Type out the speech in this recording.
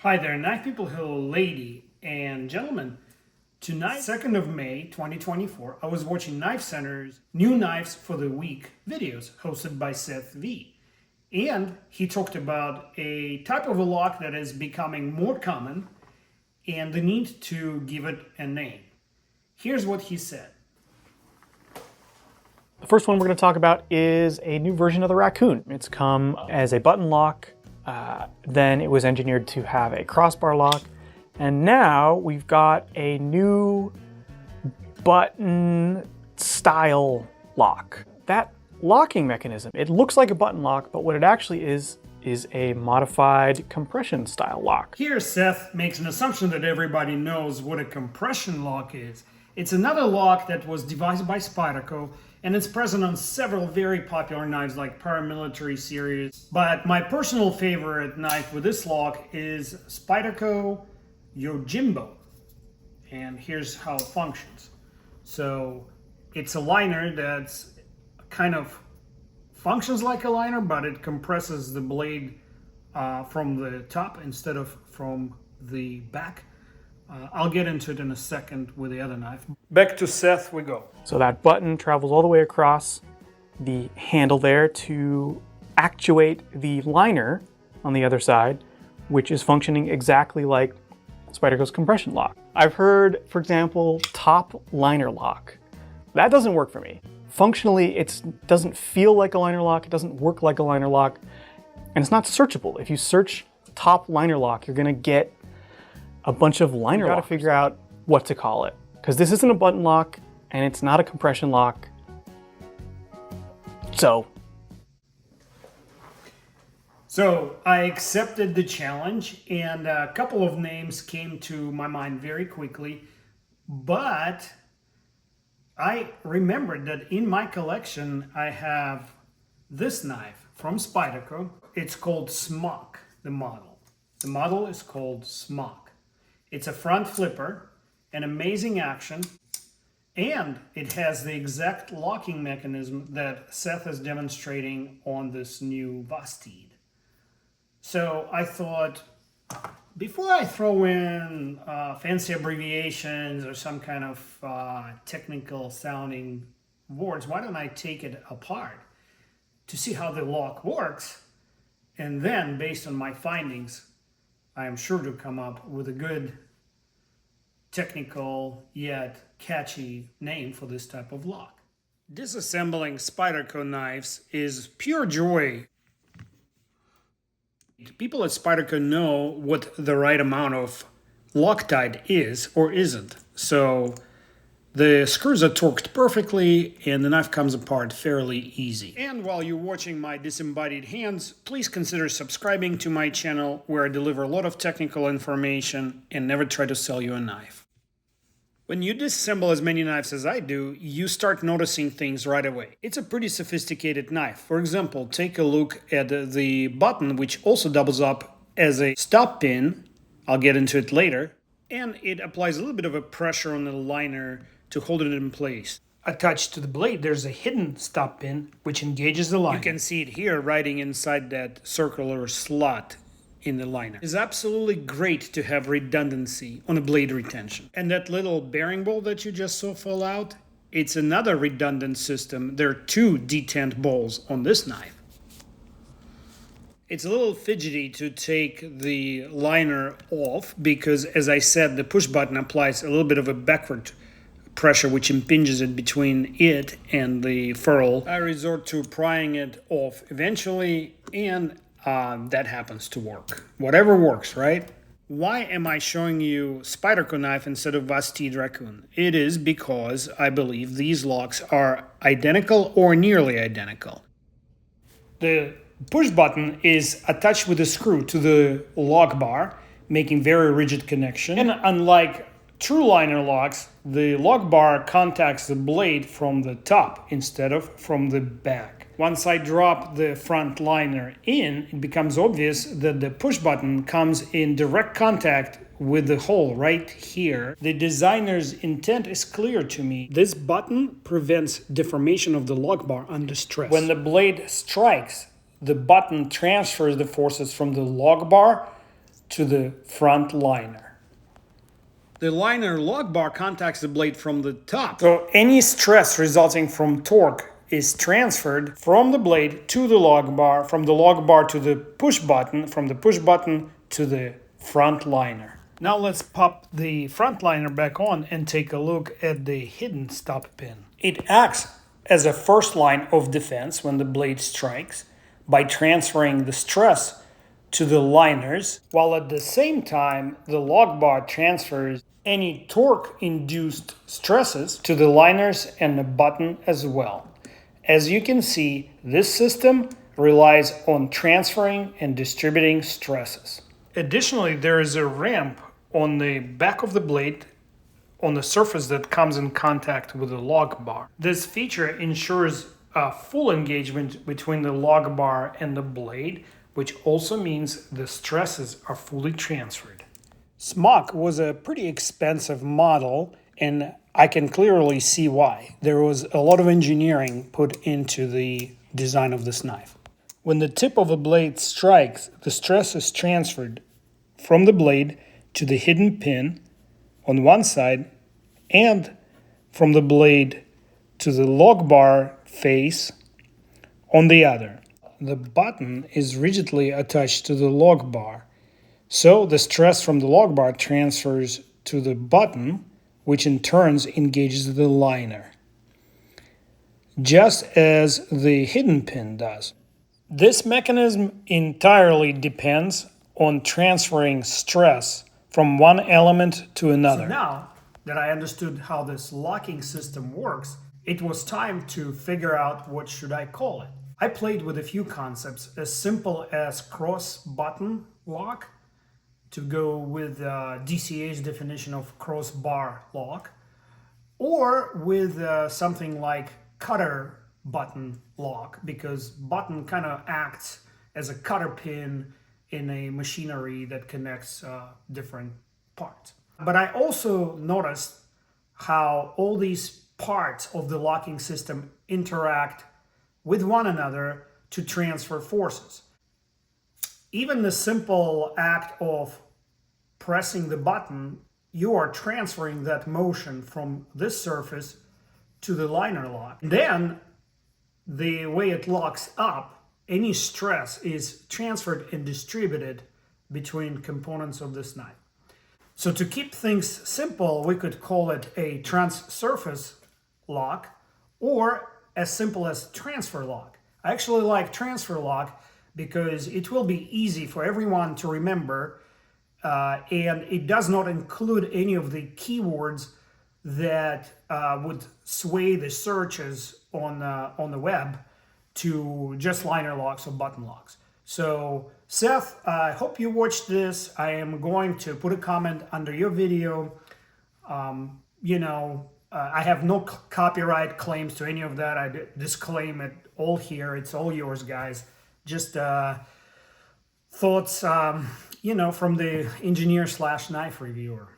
Hi there, knife people, hello lady and gentlemen. Tonight, 2nd of May 2024, I was watching Knife Center's New Knives for the Week videos hosted by Seth V. And he talked about a type of a lock that is becoming more common and the need to give it a name. Here's what he said. The first one we're going to talk about is a new version of the Raccoon. It's come as a button lock, then it was engineered to have a crossbar lock, and now we've got a new button style lock. That locking mechanism, it looks like a button lock, but what it actually is a modified compression style lock. Here Seth makes an assumption that everybody knows what a compression lock is. It's another lock that was devised by Spyderco, and it's present on several very popular knives like paramilitary series. But my personal favorite knife with this lock is Spyderco Yojimbo. And here's how it functions. So it's a liner that's kind of functions like a liner, but it compresses the blade from the top instead of from the back. I'll get into it in a second with the other knife. Back to Seth we go. So that button travels all the way across the handle there to actuate the liner on the other side, which is functioning exactly like Spyderco's compression lock. I've heard, for example, top liner lock. That doesn't work for me. Functionally, it doesn't feel like a liner lock, it doesn't work like a liner lock, and it's not searchable. If you search top liner lock, you're gonna get a bunch of liner locks. You gotta figure out what to call it, because this isn't a button lock, and it's not a compression lock. So I accepted the challenge, and a couple of names came to my mind very quickly, but I remembered that in my collection I have this knife from Spyderco. It's called Smock, the model. The model is called Smock. It's a front flipper, an amazing action, and it has the exact locking mechanism that Seth is demonstrating on this new Vosteed. So I thought, before I throw in fancy abbreviations or some kind of technical sounding words, why don't I take it apart to see how the lock works, and then based on my findings, I am sure to come up with a good technical yet catchy name for this type of lock. Disassembling Spyderco knives is pure joy. People at Spyderco know what the right amount of Loctite is or isn't. So the screws are torqued perfectly and the knife comes apart fairly easy. And while you're watching my disembodied hands, please consider subscribing to my channel where I deliver a lot of technical information and never try to sell you a knife. When you disassemble as many knives as I do, you start noticing things right away. It's a pretty sophisticated knife. For example, take a look at the button, which also doubles up as a stop pin. I'll get into it later. And it applies a little bit of a pressure on the liner to hold it in place. Attached to the blade, there's a hidden stop pin, which engages the liner. You can see it here riding inside that circular slot in the liner. It's absolutely great to have redundancy on a blade retention. And that little bearing ball that you just saw fall out, it's another redundant system. There are two detent balls on this knife. It's a little fidgety to take the liner off because, as I said, the push button applies a little bit of a backward pressure which impinges it between it and the ferrule. I resort to prying it off eventually, and that happens to work. Whatever works, right? Why am I showing you Spyderco knife instead of Vosteed Raccoon? It is because I believe these locks are identical or nearly identical. The push button is attached with a screw to the lock bar, making very rigid connection. And unlike true liner locks, the lock bar contacts the blade from the top instead of from the back. Once I drop the front liner in, it becomes obvious that the push button comes in direct contact with the hole right here. The designer's intent is clear to me. This button prevents deformation of the lock bar under stress. When the blade strikes, the button transfers the forces from the lock bar to the front liner. The liner lock bar contacts the blade from the top. So any stress resulting from torque is transferred from the blade to the lock bar, from the lock bar to the push button, from the push button to the front liner. Now let's pop the front liner back on and take a look at the hidden stop pin. It acts as a first line of defense when the blade strikes by transferring the stress to the liners, while at the same time the lock bar transfers any torque-induced stresses to the liners and the button as well. As you can see, this system relies on transferring and distributing stresses. Additionally, there is a ramp on the back of the blade on the surface that comes in contact with the lock bar. This feature ensures a full engagement between the lock bar and the blade, which also means the stresses are fully transferred. Smock was a pretty expensive model, and I can clearly see why. There was a lot of engineering put into the design of this knife. When the tip of a blade strikes, the stress is transferred from the blade to the hidden pin on one side and from the blade to the lock bar face on the other. The button is rigidly attached to the lock bar, so the stress from the lock bar transfers to the button, which in turn engages the liner, just as the hidden pin does. This mechanism entirely depends on transferring stress from one element to another. So now that I understood how this locking system works, it was time to figure out what should I call it. I played with a few concepts, as simple as cross button lock, to go with DCA's definition of cross bar lock, or with something like cutter button lock, because button kind of acts as a cutter pin in a machinery that connects different parts. But I also noticed how all these parts of the locking system interact with one another to transfer forces. Even the simple act of pressing the button, you are transferring that motion from this surface to the liner lock. Then, the way it locks up, any stress is transferred and distributed between components of this knife. So to keep things simple, we could call it a trans-surface lock, or as simple as transfer lock. I actually like transfer lock because it will be easy for everyone to remember, and it does not include any of the keywords that would sway the searches on the web to just liner locks or button locks. So Seth, I hope you watched this. I am going to put a comment under your video. I have no copyright claims to any of that. I disclaim it all here. It's all yours, guys. Just thoughts, from the engineer/knife reviewer.